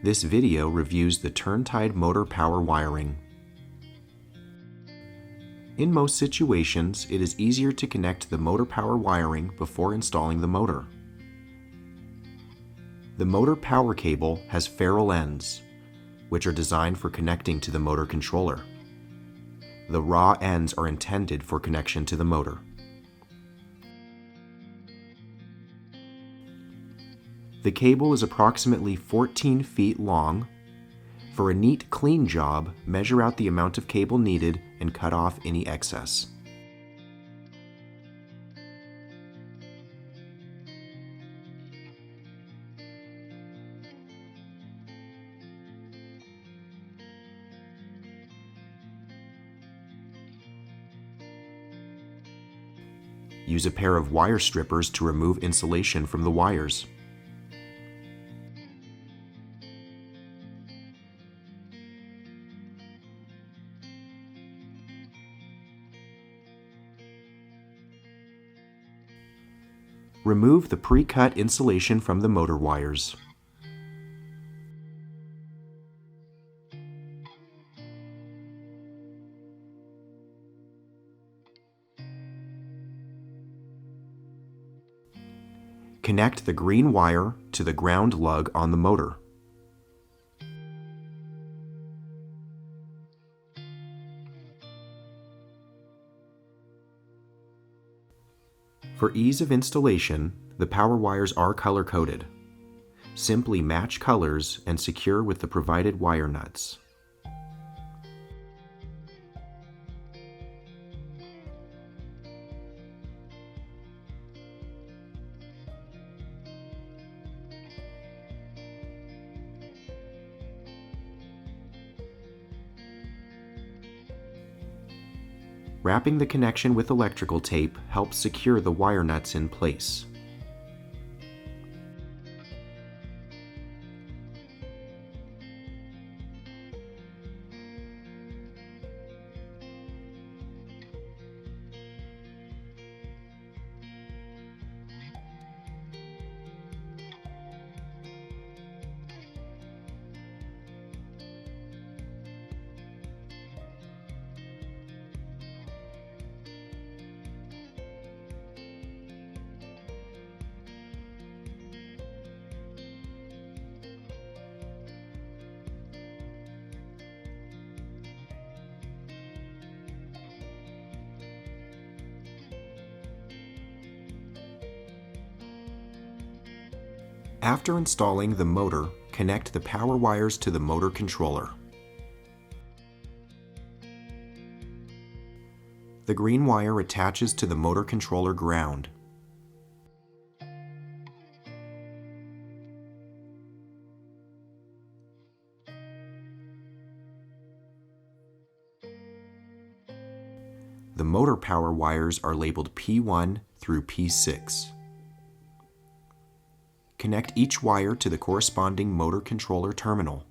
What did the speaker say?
This video reviews the Turntide motor power wiring. In most situations, it is easier to connect the motor power wiring before installing the motor. The motor power cable has ferrule ends, which are designed for connecting to the motor controller. The raw ends are intended for connection to the motor. The cable is approximately 14 feet long. For a neat, clean job, measure out the amount of cable needed and cut off any excess. Use a pair of wire strippers to remove insulation from the wires. Remove the pre-cut insulation from the motor wires. Connect the green wire to the ground lug on the motor. For ease of installation, the power wires are color-coded. Simply match colors and secure with the provided wire nuts. Wrapping the connection with electrical tape helps secure the wire nuts in place. After installing the motor, connect the power wires to the motor controller. The green wire attaches to the motor controller ground. The motor power wires are labeled P1 through P6. Connect each wire to the corresponding motor controller terminal.